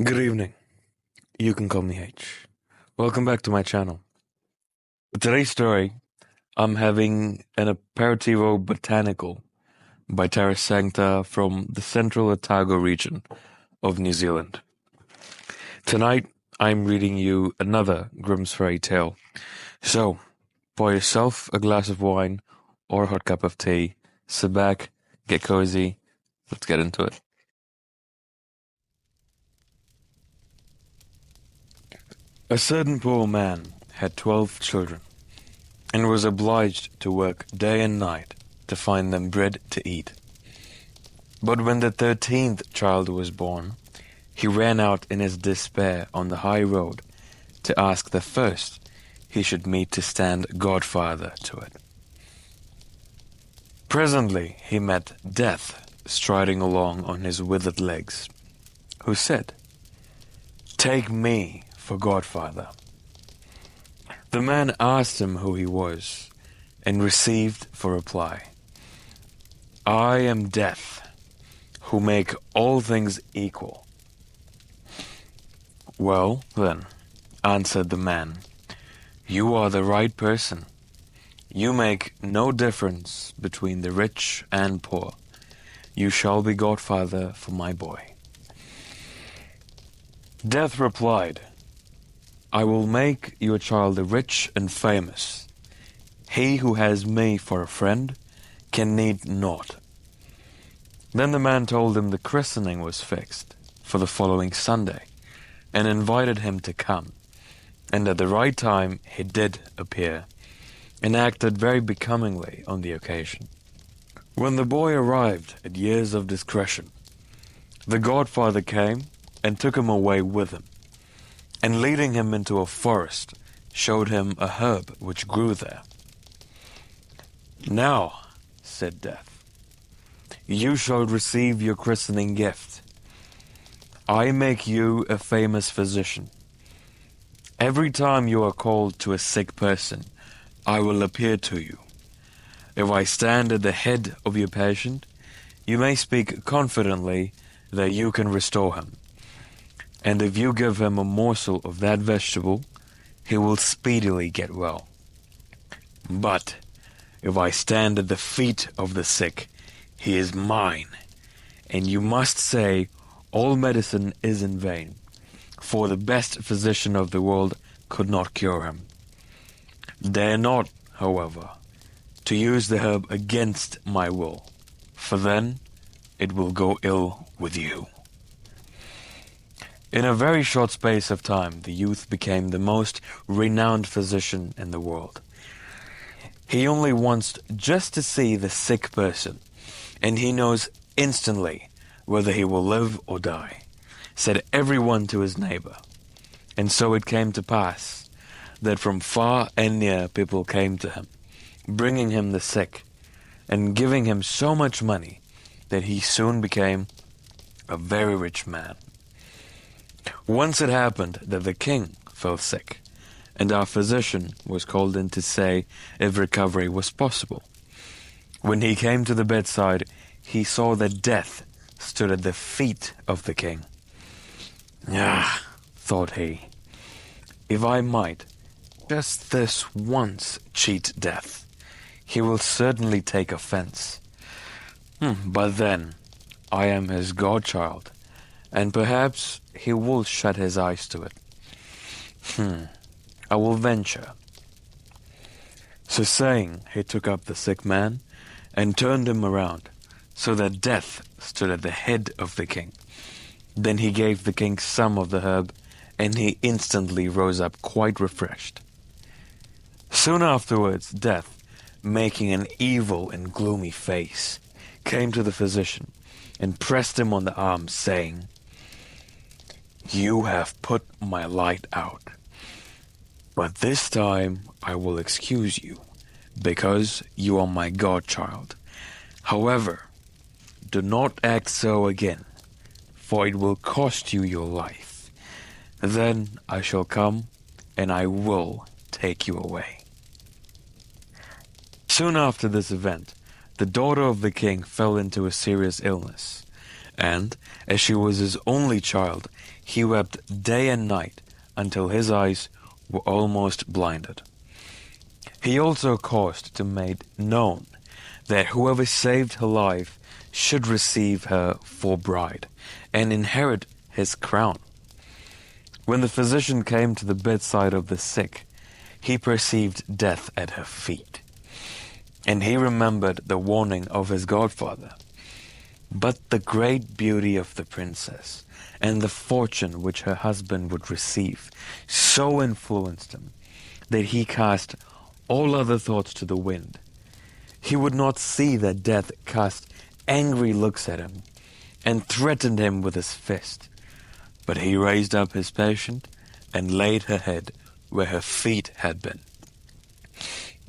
Good evening. You can call me H. Welcome back to my channel. For today's story, I'm having an aperitivo botanical by Terra Sancta from the Central Otago region of New Zealand. Tonight, I'm reading you another Grimm's fairy tale. So, pour yourself a glass of wine or a hot cup of tea, sit back, get cozy, let's get into it. A certain poor man had 12 children, and was obliged to work day and night to find them bread to eat. But when the 13th child was born, he ran out in his despair on the high road to ask the first he should meet to stand godfather to it. Presently he met Death striding along on his withered legs, who said, "Take me for godfather." The man asked him who he was, and received for reply, "I am Death, who make all things equal." "Well, then," answered the man, "you are the right person. You make no difference between the rich and poor. You shall be godfather for my boy." Death replied, "I will make your child rich and famous. He who has me for a friend can need naught." Then the man told him the christening was fixed for the following Sunday, and invited him to come. And at the right time he did appear, and acted very becomingly on the occasion. When the boy arrived at years of discretion, the godfather came and took him away with him, and leading him into a forest, showed him a herb which grew there. "Now," said Death, "you shall receive your christening gift. I make you a famous physician. Every time you are called to a sick person, I will appear to you. If I stand at the head of your patient, you may speak confidently that you can restore him. And if you give him a morsel of that vegetable, he will speedily get well. But if I stand at the feet of the sick, he is mine, and you must say, all medicine is in vain, for the best physician of the world could not cure him. Dare not, however, to use the herb against my will, for then it will go ill with you." In a very short space of time, the youth became the most renowned physician in the world. He only wants just to see the sick person, and he knows instantly whether he will live or die, said everyone to his neighbor. And so it came to pass that from far and near people came to him, bringing him the sick, and giving him so much money that he soon became a very rich man. Once it happened that the king fell sick, and our physician was called in to say if recovery was possible. When he came to the bedside, he saw that Death stood at the feet of the king. "Ah," thought he, "if I might just this once cheat Death, he will certainly take offense. But then I am his godchild, and perhaps he will shut his eyes to it. I will venture." So saying, he took up the sick man and turned him around, so that Death stood at the head of the king. Then he gave the king some of the herb, and he instantly rose up quite refreshed. Soon afterwards, Death, making an evil and gloomy face, came to the physician and pressed him on the arm, saying, "You have put my light out, but this time I will excuse you, because you are my godchild. However, do not act so again, for it will cost you your life. Then I shall come, and I will take you away." Soon after this event, the daughter of the king fell into a serious illness, and as she was his only child, he wept day and night until his eyes were almost blinded. He also caused to make known that whoever saved her life should receive her for bride and inherit his crown. When the physician came to the bedside of the sick, he perceived death at her feet, and he remembered the warning of his godfather. But the great beauty of the princess and the fortune which her husband would receive so influenced him that he cast all other thoughts to the wind. He would not see that death cast angry looks at him and threatened him with his fist, but he raised up his patient and laid her head where her feet had been.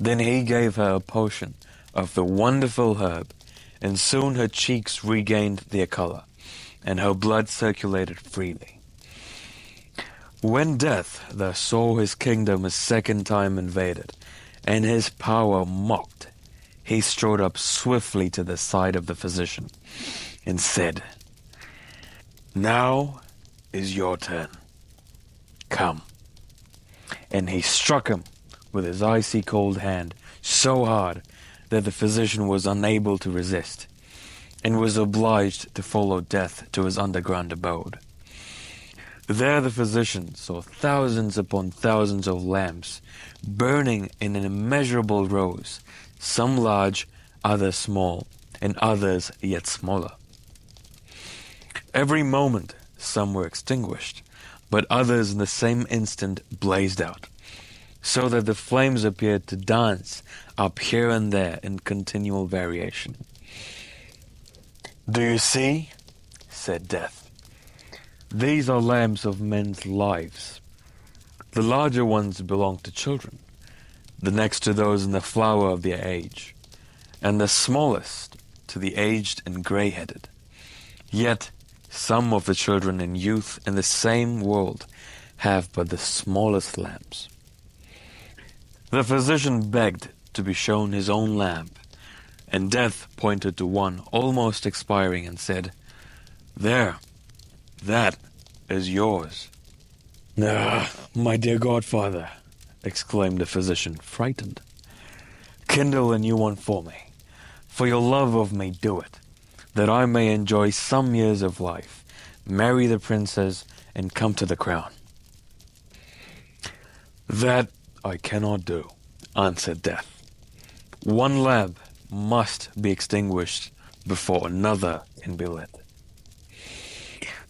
Then he gave her a potion of the wonderful herb, and soon her cheeks regained their color, and her blood circulated freely. When Death thus saw his kingdom a second time invaded, and his power mocked, he strode up swiftly to the side of the physician, and said, "Now is your turn. Come." And he struck him with his icy cold hand so hard that the physician was unable to resist, and was obliged to follow Death to his underground abode. There the physician saw thousands upon thousands of lamps burning in an immeasurable rows, some large, others small, and others yet smaller. Every moment some were extinguished, but others in the same instant blazed out, so that the flames appeared to dance up here and there in continual variation. "Do you see?" said Death. "These are lamps of men's lives. The larger ones belong to children, the next to those in the flower of their age, and the smallest to the aged and grey-headed. Yet some of the children and youth in the same world have but the smallest lamps." The physician begged to be shown his own lamp, and Death pointed to one almost expiring and said, "There, that is yours." "Ah, my dear godfather," exclaimed the physician, frightened. "Kindle a new one for me. For your love of me, do it, that I may enjoy some years of life, marry the princess, and come to the crown." "That I cannot do," answered Death. "One lamp must be extinguished before another can be lit."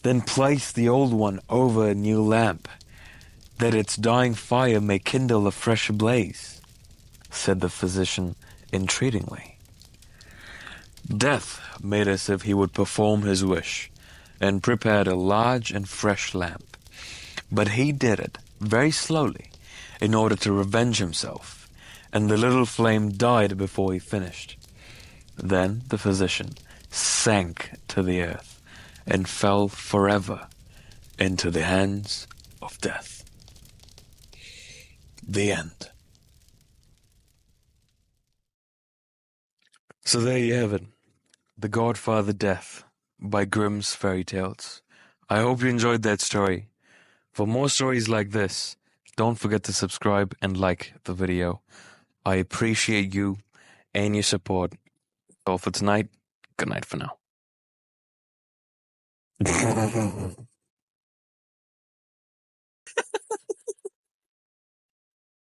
"Then place the old one over a new lamp, that its dying fire may kindle a fresh blaze," said the physician entreatingly. Death made as if he would perform his wish, and prepared a large and fresh lamp, but he did it very slowly in order to revenge himself, and the little flame died before he finished. Then the physician sank to the earth and fell forever into the hands of Death. The end. So there you have it, The Godfather Death by Grimm's Fairy Tales. I hope you enjoyed that story. For more stories like this, don't forget to subscribe and like the video. I appreciate you and your support. All for tonight. Good night for now.